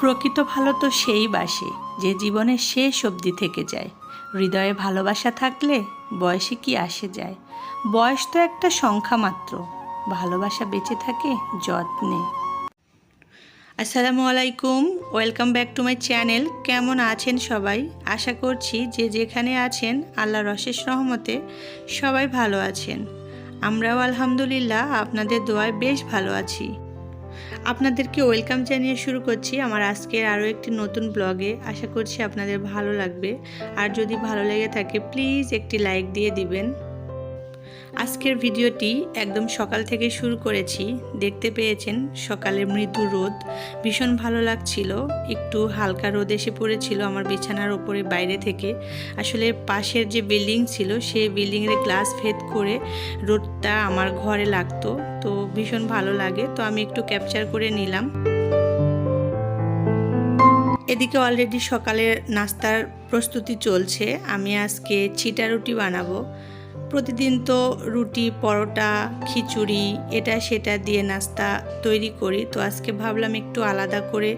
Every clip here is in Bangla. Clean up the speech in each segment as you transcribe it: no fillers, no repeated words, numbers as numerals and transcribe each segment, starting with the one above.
প্রকৃত ভালো তো সেই বাসে যে জীবনের শেষ অবধি থেকে যায়। হৃদয়ে ভালোবাসা থাকলে বয়সে কি আসে যায়। বয়স তো একটা সংখ্যা মাত্র, ভালোবাসা বেঁচে থাকে যত্নে। আসসালামু আলাইকুম, welcome back to my channel. কেমন আছেন সবাই? আশা করছি যে যেখানে আছেন আল্লাহর অশেষ রহমতে সবাই ভালো আছেন। আমরাও আলহামদুলিল্লাহ আপনাদের দোয়ায় বেশ ভালো আছি। আপনাদেরকে ওয়েলকাম জানিয়ে শুরু করছি আমার আজকের আরও একটি নতুন ব্লগে। আশা করছি আপনাদের ভালো লাগবে, আর যদি ভালো লেগে থাকে প্লিজ একটি লাইক দিয়ে দিবেন। আজকের ভিডিওটি একদম সকাল থেকে শুরু করেছি। দেখতে পেয়েছেন সকালের মৃদু রোদ, ভীষণ ভালো লাগছিল। একটু হালকা রোদ এসে পড়েছিল আমার বিছানার ওপরে বাইরে থেকে। আসলে পাশের যে বিল্ডিং ছিল সেই বিল্ডিংয়ের গ্লাস ভেদ করে রোদটা আমার ঘরে লাগতো, তো ভীষণ ভালো লাগে। তো আমি একটু ক্যাপচার করে নিলাম। এদিকে অলরেডি সকালের নাস্তার প্রস্তুতি চলছে। আমি আজকে চিটা রুটি বানাবো। প্রতিদিন তো রুটি, পরোটা, খিচুড়ি এটা সেটা দিয়ে নাস্তা তৈরি করি, তো আজকে ভাবলাম একটু আলাদা করে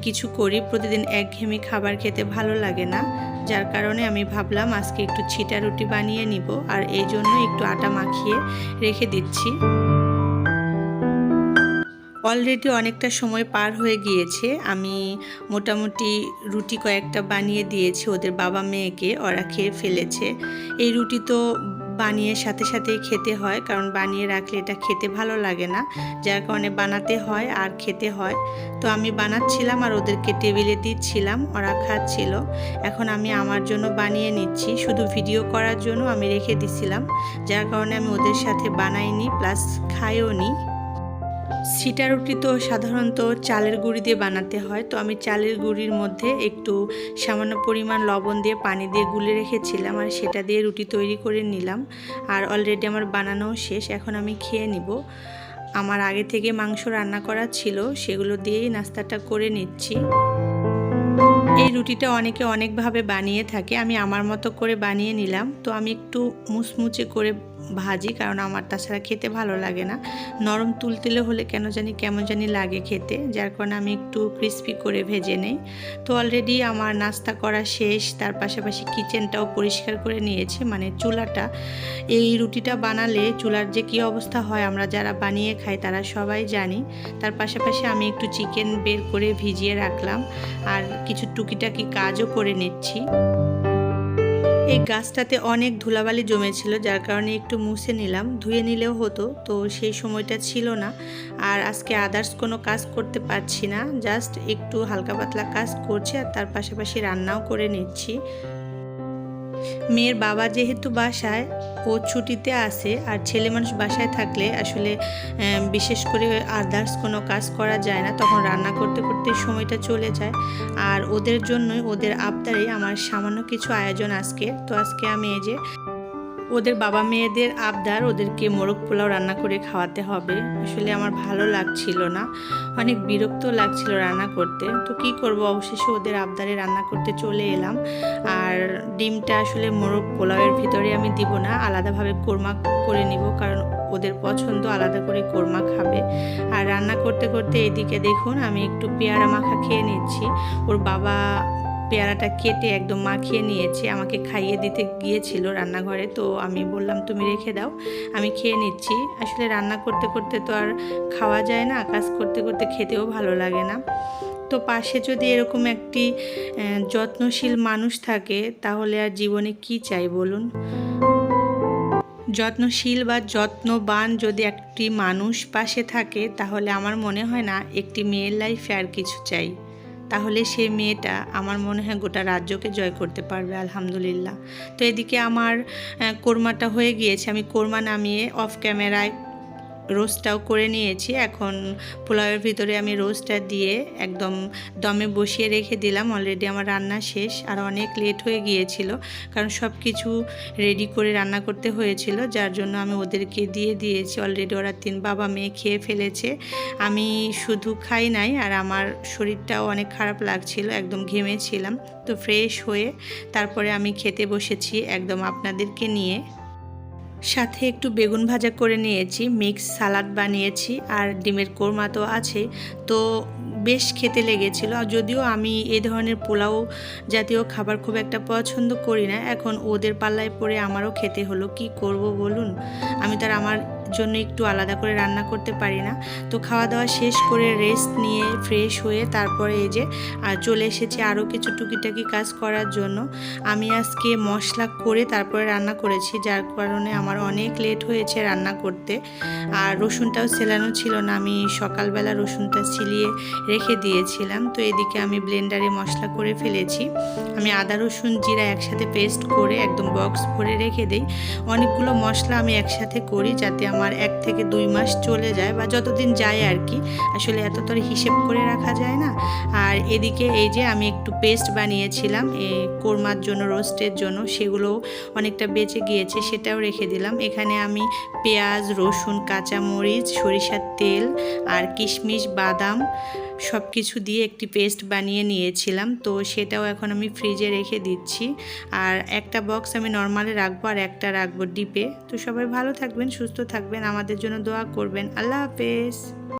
কিছু করি। প্রতিদিন একঘেয়েমি খাবার খেতে ভালো লাগে না, যার কারণে আমি ভাবলাম আজকে একটু চিটা রুটি বানিয়ে নিব, আর এই জন্য একটু আটা মাখিয়ে রেখে দিচ্ছি। অলরেডি অনেকটা সময় পার হয়ে গিয়েছে। আমি মোটামুটি রুটি কয়েকটা বানিয়ে দিয়েছি ওদের বাবা মেয়েকে, ওরা খেয়ে ফেলেছে। এই রুটি তো বানিয়ে সাথে সাথেই খেতে হয়, কারণ বানিয়ে রাখলে এটা খেতে ভালো লাগে না, যার কারণে বানাতে হয় আর খেতে হয়। তো আমি বানাচ্ছিলাম আর ওদেরকে টেবিলে দিচ্ছিলাম, ওরা খাচ্ছিল। এখন আমি আমার জন্য বানিয়ে নিচ্ছি, শুধু ভিডিও করার জন্য আমি রেখে দিছিলাম, যার কারণে আমি ওদের সাথে বানাইনি প্লাস খাইও নি। চিটা রুটি তো সাধারণত চালের গুঁড়ি দিয়ে বানাতে হয়, তো আমি চালের গুঁড়ির মধ্যে একটু সামান্য পরিমাণ লবণ দিয়ে পানি দিয়ে গুলে রেখেছিলাম, আর সেটা দিয়ে রুটি তৈরি করে নিলাম। আর অলরেডি আমার বানানো শেষ, এখন আমি খেয়ে নিব। আমার আগে থেকে মাংস রান্না করা ছিল, সেগুলো দিয়েই নাস্তাটা করে নিচ্ছি। এই রুটিটা অনেকে অনেকভাবে বানিয়ে থাকে, আমি আমার মতো করে বানিয়ে নিলাম। তো আমি একটু মুচমুচে করে ভাজি, কারণ আমার তাছাড়া খেতে ভালো লাগে না। নরম তুলতুলে হলে কেমন জানি লাগে খেতে, যার কারণে আমি একটু ক্রিস্পি করে ভেজে নেই। তো অলরেডি আমার নাস্তা করা শেষ, তার পাশাপাশি কিচেনটাও পরিষ্কার করে নিয়েছি, মানে চুলাটা। এই রুটিটা বানালে চুলার যে কী অবস্থা হয় আমরা যারা বানিয়ে খাই তারা সবাই জানি। তার পাশাপাশি আমি একটু চিকেন বের করে ভিজিয়ে রাখলাম, আর কিছু টুকিটাকি কাজও করে নিচ্ছি। এই গাছটাতে অনেক ধুলাবালি জমেছিল, যার কারণে একটু মুছে নিলাম। ধুয়ে নিলেও হতো, তো সেই সময়টা ছিল না। আর আজকে আদার্স কোনো কাজ করতে পারছি না, জাস্ট একটু হালকা পাতলা কাজ করছি, আর তার পাশাপাশি রান্নাও করে নিচ্ছি। মেয়ের বাবা যেহেতু বাসায়, ও ছুটিতে আসে, আর ছেলে মানুষ বাসায় থাকলে আসলে বিশেষ করে আদার্স কোনো কাজ করা যায় না, তখন রান্না করতে করতে সময়টা চলে যায়। আর ওদের জন্যই, ওদের আবদারে আমার সামান্য কিছু আয়োজন আজকে। তো আজকে আমি এই যে ওদের বাবা মেয়েদের আবদার, ওদেরকে মোরগ পোলাও রান্না করে খাওয়াতে হবে। আসলে আমার ভালো লাগছিল না, অনেক বিরক্ত লাগছিল রান্না করতে। তো কি করব, অবশেষে ওদের আবদারে রান্না করতে চলে এলাম। আর ডিমটা আসলে মোরগ পোলাওয়ের ভিতরে আমি দিব না, আলাদাভাবে কোরমা করে নিব, কারণ ওদের পছন্দ আলাদা করে কোরমা খাবে। আর রান্না করতে করতে এদিকে দেখুন আমি একটু পেয়ারা মাখা খেয়ে নিচ্ছি। ওর বাবা পেয়ারাটা কেটে একদম মাখিয়ে নিয়েছে, আমাকে খাইয়ে দিতে গিয়েছিল রান্নাঘরে, তো আমি বললাম তুমি রেখে দাও, আমি খেয়ে নিচ্ছি। আসলে রান্না করতে করতে তো আর খাওয়া যায় না, কাজ করতে করতে খেতেও ভালো লাগে না। তো পাশে যদি এরকম একটি যত্নশীল মানুষ থাকে তাহলে আর জীবনে কি চাই বলুন। যত্নশীল বা যত্নবান যদি একটি মানুষ পাশে থাকে, তাহলে আমার মনে হয় না একটি মেয়ের লাইফে আর কিছু চাই। তাহলে সেই মেয়েটা আমার মনে হয় গোটা রাজ্যকে জয় করতে পারবে, আলহামদুলিল্লাহ। তো এদিকে আমার কোরমাটা হয়ে গিয়েছে, আমি কোরমা নামিয়ে অফ ক্যামেরায় রোস্টটাও করে নিয়েছি। এখন পোলাওয়ের ভিতরে আমি রোস্টটা দিয়ে একদম দমে বসিয়ে রেখে দিলাম। অলরেডি আমার রান্না শেষ, আর অনেক লেট হয়ে গিয়েছিল, কারণ সব কিছু রেডি করে রান্না করতে হয়েছিল, যার জন্য আমি ওদেরকে দিয়ে দিয়েছি। অলরেডি ওরা 3 বাবা মেয়ে খেয়ে ফেলেছে, আমি শুধু খাই নাই। আর আমার শরীরটাও অনেক খারাপ লাগছিল, একদম ঘেমেছিলাম। তো ফ্রেশ হয়ে তারপরে আমি খেতে বসেছি একদম আপনাদেরকে নিয়ে। সাথে একটু বেগুন ভাজা করে নিয়েছি, মিক্স সালাড বানিয়েছি, আর ডিমের কোরমা তো আছে। তো বেশ খেতে লেগেছিল। যদিও আমি এই ধরনের পোলাও জাতীয় খাবার খুব একটা পছন্দ করি না, এখন ওদের পাল্লায় পড়ে আমারও খেতে হলো। কি করব বলুন, আমি তো আর আমার জন্য একটু আলাদা করে রান্না করতে পারি না। তো খাওয়া দাওয়া শেষ করে রেস্ট নিয়ে ফ্রেশ হয়ে তারপরে এই যে চলে এসেছি আরও কিছু টুকিটাকি কাজ করার জন্য। আমি আজকে মশলা করে তারপরে রান্না করেছি, যার কারণে আমার অনেক লেট হয়েছে রান্না করতে। আর রসুনটাও ছেলানো ছিল না, আমি সকালবেলা রসুনটা ছিলিয়ে রেখে দিয়েছিলাম। তো এদিকে আমি ব্লেন্ডারে মশলা করে ফেলেছি। আমি আদা রসুন জিরা একসাথে পেস্ট করে একদম বক্স ভরে রেখে দিই। অনেকগুলো মশলা আমি একসাথে করি যাতে আমার 1 থেকে 2 মাস চলে যায়, বা যতদিন যায় আর কি। আসলে এত তো হিসেব করে রাখা যায় না। আর এদিকে এই যে আমি একটু পেস্ট বানিয়েছিলাম এই কোরমার জন্য, রোস্টের জন্য, সেগুলো অনেকটা বেঁচে গিয়েছে, সেটাও রেখে দিলাম। এখানে আমি পেঁয়াজ, রসুন, কাঁচামরিচ, সরিষার তেল আর কিশমিশ, বাদাম সব কিছু দিয়ে একটি পেস্ট বানিয়ে নিয়েছিলাম। তো সেটাও এখন আমি ফ্রিজে রেখে দিচ্ছি। আর একটা বক্স আমি নর্মালে রাখবো আর একটা রাখবো ডিপে। তো সবাই ভালো থাকবেন, সুস্থ থাকবেন, আমাদের জন্য দোয়া করবেন। আল্লাহ হাফেজ।